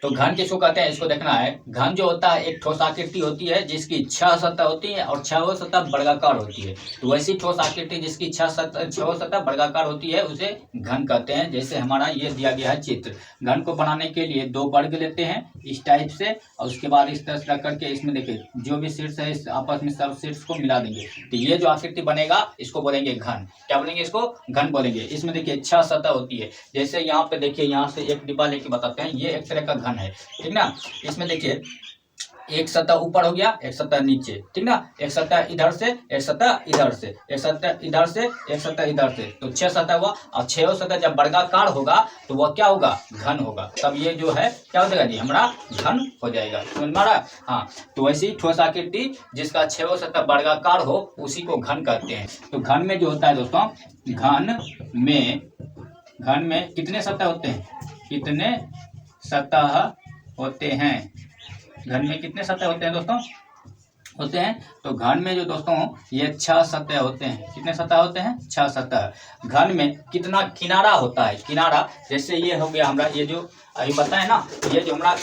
तो घन किसको कहते हैं इसको देखना है। घन जो होता है एक ठोस आकृति होती है जिसकी 6 सतह होती है और 6 सतह वर्गाकार होती है। तो वैसी ठोस आकृति जिसकी 6 सतह वर्गाकार होती है उसे घन कहते हैं। जैसे हमारा ये दिया गया है चित्र, घन को बनाने के लिए 2 वर्ग लेते हैं इस टाइप से और उसके बाद इस तरह से करके इसमें देखिए जो भी शीर्ष है इस आपस में सब शीर्ष को मिला देंगे तो ये जो आकृति बनेगा इसको बोलेंगे घन। क्या बोलेंगे इसको? घन बोलेंगे। इसमें देखिए 6 सतह होती है। जैसे यहाँ पे देखिए यहाँ से एक डिब्बा लेके बताते हैं, ये एक तरह का घन है, ठीक ना। इसमें देखिए एक सतह ऊपर हो गया, एक सतह नीचे, ठीक ना। एक सतह इधर से, एक सतह इधर से, एक सतह इधर से, एक सतह इधर से, तो 6 सतह हुआ। और 6 सतह जब वर्गाकार होगा तो वह क्या होगा? घन होगा। तब ये जो है क्या हो जाएगा जी? हमारा घन हो जाएगा। समझ में आ रहा है? हाँ, तो वैसी ठोस आकृति जिसका 6 सतह वर्गाकार हो उसी को घन कहते हैं। तो घन में जो होता है दोस्तों, घन में कितने सतह होते हैं? कितने सतह होते हैं? घन में कितने सतह होते हैं दोस्तों? होते हैं। तो घन में जो दोस्तों ये 6 सतह होते हैं। कितने सतह होते हैं? 6 सतह। घन में कितना किनारा होता है? किनारा जैसे ये हो गया हमारा, ये जो अभी बताए ना, ये जो हमारा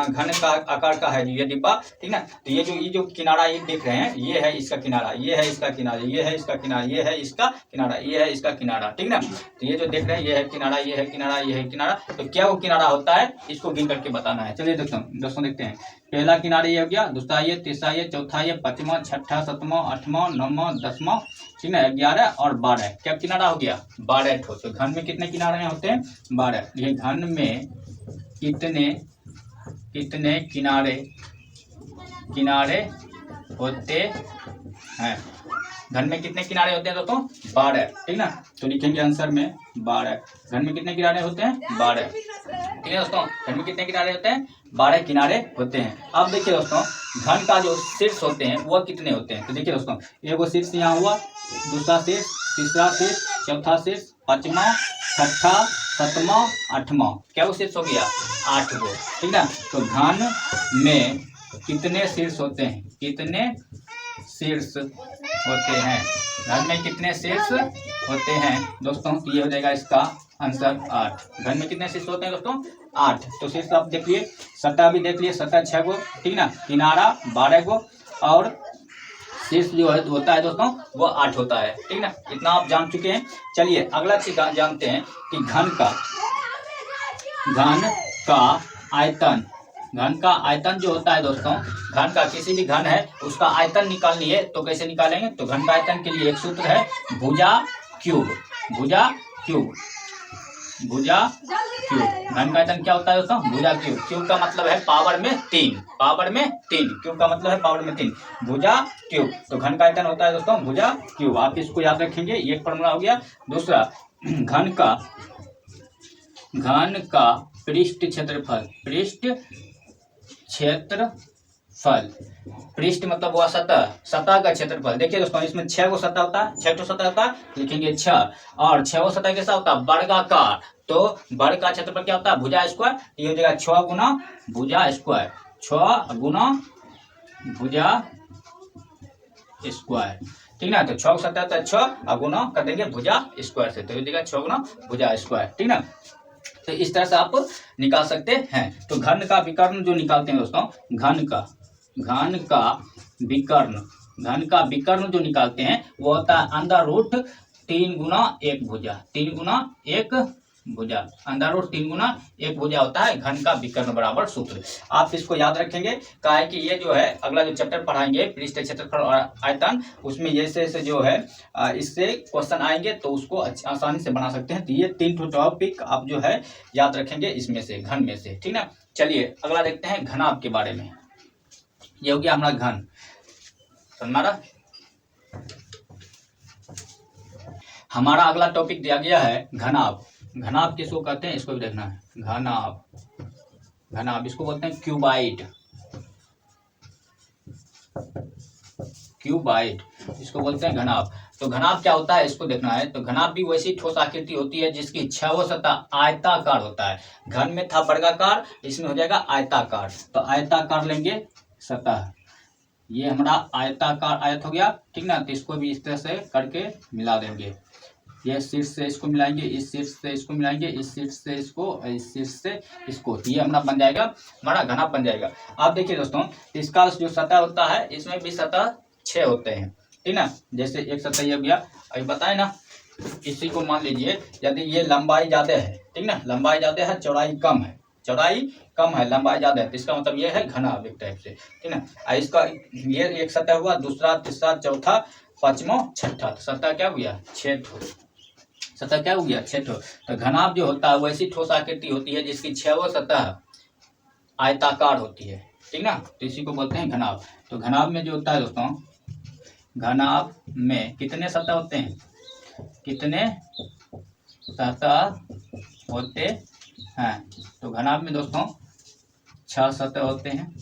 घन का आकार का है ये डिब्बा, ठीक ना। तो ये जो किनारा ये देख रहे हैं, ये है इसका किनारा, ये है इसका किनारा, ये है इसका किनारा, ये है इसका किनारा, ये है इसका किनारा, ठीक ना। तो ये जो देख रहे हैं ये है किनारा, ये है किनारा, ये है किनारा। तो क्या वो किनारा होता है इसको गिन करके बताना है। चलिए दोस्तों देखते हैं। पहला किनारा ये हो गया, दूसरा ये, तीसरा ये, चौथा ये, 5वां, 6ठा, 7वां, 8वां, 9वां, 10वां, ठीक ना, 11 और 12। क्या किनारा हो गया? 12 ठोस। तो घन में कितने किनारे होते हैं? 12। ये घन में कितने किनारे होते हैं? घन में कितने किनारे होते हैं दोस्तों? 12, ठीक ना। तो लिखेंगे आंसर में 12। घन में कितने किनारे होते हैं? 12, ठीक है दोस्तों। घन में कितने किनारे होते हैं? 12 किनारे होते हैं। अब देखिए दोस्तों, घन का जो शीर्ष होते हैं वह कितने होते हैं? तो देखिए दोस्तों, एगो शीर्ष यहाँ हुआ, दूसरा शीर्ष, तीसरा शीर्ष, चौथा शीर्ष, 5वां, 6ठा, 7वां, 8वां। क्या वो शीर्ष हो गया? 8 गो, ठीक ना। तो घन में कितने शीर्ष होते हैं? कितने शीर्ष होते हैं? घन में कितने शीर्ष होते हैं दोस्तों? ये हो जाएगा इसका आंसर 8। घन में कितने शीर्ष होते हैं दोस्तों? 8। तो शीर्ष आप देख लिए, सतह भी देख लिए, सतह 6 गो, ठीक ना, किनारा 12 गो और शीर्ष जो होता है दोस्तों वो 8 होता है, ठीक ना। इतना आप जान चुके हैं। चलिए अगला चीज जानते हैं कि घन का आयतन जो होता है दोस्तों, घन का किसी भी घन है उसका आयतन निकालनी है तो कैसे निकालेंगे? तो घन का आयतन के लिए एक सूत्र है, भुजा क्यूब। घन का आयतन क्या होता है दोस्तों? भुजा क्यूब। क्यूब का मतलब है पावर में 3, क्यूब का मतलब है पावर में 3, भुजा क्यूब। तो घन का आयतन होता है दोस्तों भुजा क्यूब। आप इसको याद रखेंगे, ये फॉर्मूला हो गया। दूसरा, घन का पृष्ठ क्षेत्रफल। पृष्ठ मतलब हुआ सतह का क्षेत्रफल। देखिए दोस्तों, इसमें 6 गो सतह होता है, 6 सतह होता है, लिखेंगे 6। और 6 सतह कैसा होता है? वर्गाकार। तो वर्ग का क्षेत्रफल क्या होता है? भुजा स्क्वायर। ये हो जाएगा 6 गुना भुजा स्क्वायर, 6 गुना भुजा स्क्वायर, ठीक ना। तो 6 सतह होता है 6 और गुना कर देंगे भुजा स्क्वायर से, तो ये देगा 6 गुना भुजा स्क्वायर, ठीक ना। तो इस तरह से आप निकाल सकते हैं। तो घन का विकर्ण जो निकालते हैं दोस्तों, घन का विकर्ण जो निकालते हैं वो होता है अंडर रूट 3 गुना 1 भुजा, 3 गुना 1 भुजा, अंडर रूट 3 गुना 1 भुजा होता है घन का विकर्ण बराबर सूत्र। आप इसको याद रखेंगे, कहा है कि ये जो है अगला जो चैप्टर पढ़ाएंगे पृष्ठ क्षेत्रफल और आयतन, उसमें जैसे जो है इससे क्वेश्चन आएंगे तो उसको आसानी से बना सकते हैं। तो ये 3 टॉपिक आप जो है याद रखेंगे इसमें से, घन में से, ठीक ना। चलिए अगला देखते हैं घनाभ के बारे में। ये हो गया हमारा घन। हमारा अगला टॉपिक दिया गया है घनाभ। घनाभ किसको कहते हैं इसको भी देखना है। घनाभ इसको बोलते हैं क्यूबाइड, इसको बोलते हैं घनाभ। तो घनाभ क्या होता है इसको देखना है। तो घनाभ भी वैसी ठोस आकृति होती है जिसकी 6 सतह आयताकार होता है। घन में था वर्गाकार, इसमें हो जाएगा आयताकार। तो आयताकार लेंगे सतह, ये हमारा आयताकार आयत हो गया, ठीक ना। तो इसको भी इस तरह से करके मिला देंगे, ये शीर्ष से इसको मिलाएंगे, इस शीर्ष से इसको मिलाएंगे, इस शीर्ष से इसको, इस शीर्ष से इसको, ये हमारा बन जाएगा, हमारा घनाभ बन जाएगा। आप देखिए दोस्तों, इसका जो सतह होता है इसमें भी सतह 6 होते हैं, ठीक ना। जैसे एक सतह ये हो गया, अभी बताए ना, इसी को मान लीजिए यदि ये लंबाई ज़्यादा है, ठीक ना, लंबाई ज़्यादा है, चौड़ाई कम है, चौड़ाई कम है, लंबाई ज़्यादा है, तो इसका मतलब ये है घनाभ एक टाइप से, ठीक ना। इसका ये एक सतह हुआ, दूसरा, तीसरा, चौथा, पांचवा, छठा, तो सतह क्या हो गया, 6 ठो, सतह क्या हो गया, 6 ठो। तो घनाभ जो होता है वैसी ठोस आकृति होती है जिसकी 6 सतह आयताकार होती है, ठीक ना, तो इसी को बोलते हैं घनाभ। तो घनाभ में जो होता है दोस्तों, घनाभ में कितने सतह होते हैं, कितने सतह होते हैं, तो घनाभ में दोस्तों 6 सतह होते हैं।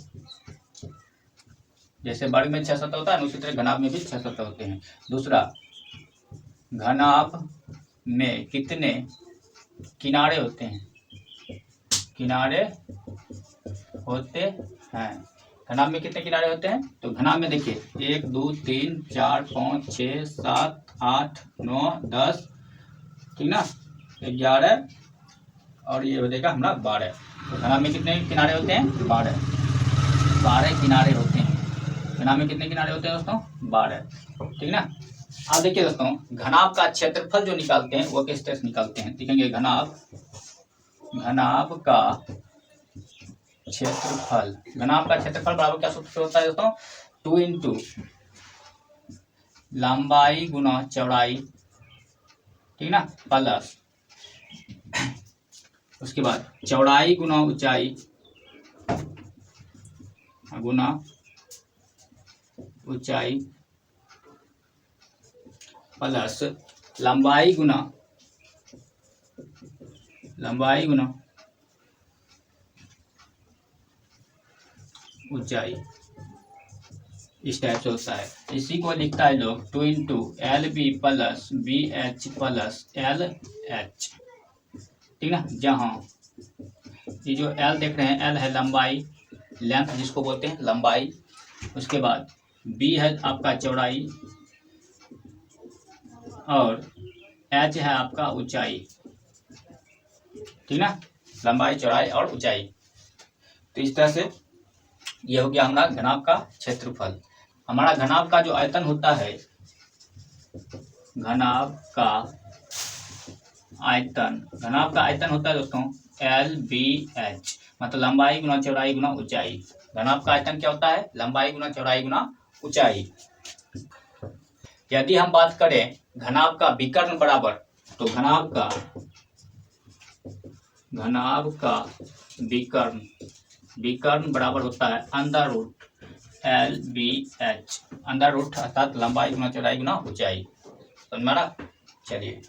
जैसे वर्ग में 6 सतह होता है, उसी तरह घनाभ में भी 6 सतह होते हैं। दूसरा, घनाभ में कितने किनारे होते हैं, किनारे होते हैं, घनाभ में कितने किनारे होते हैं, तो घनाभ में देखिए 1 2 3 4 5 6 7 8 9 10, ठीक ना, 11 और ये हो जाएगा हमारा 12। तो घनाभ में कितने किनारे होते हैं, 12 किनारे होते हैं। घनाभ में कितने किनारे होते हैं दोस्तों, 12, ठीक ना। अब देखिए दोस्तों, घनाभ का क्षेत्रफल जो निकालते हैं वो किस तरह से निकालते हैं, देखेंगे। घनाभ का क्षेत्रफल, घनाभ का क्षेत्रफल बराबर क्या सूत्र होता है दोस्तों, 2 इंटू लंबाई गुना चौड़ाई, ठीक ना, प्लस उसके बाद चौड़ाई गुना ऊंचाई, गुना ऊंचाई, प्लस लंबाई गुना ऊंचाई, इस टाइप से होता है। इसी को लिखता है लोग 2 into LB plus BH plus LH, ठीक ना। जहाँ ये जो L देख रहे हैं, L है लंबाई, लेंथ जिसको बोलते हैं लंबाई, उसके बाद B है आपका चौड़ाई, और H है आपका ऊंचाई, ठीक ना, लंबाई, चौड़ाई और ऊंचाई। तो इस तरह से ये हो गया हमारा घनाभ का क्षेत्रफल। हमारा घनाभ का जो आयतन होता है, घनाभ का आयतन होता है दोस्तों LBH, मतलब लंबाई गुना चौड़ाई गुना ऊंचाई। घनाभ का आयतन क्या होता है, लंबाई गुना चौड़ाई गुना ऊंचाई। यदि हम बात करें घनाभ का विकर्ण बराबर, तो घनाभ का विकर्ण बराबर होता है under root LBH, under root अर्थात लंबाई गुना चौड़ाई गुना ऊंचाई। समझ में आ रहा? चलिए।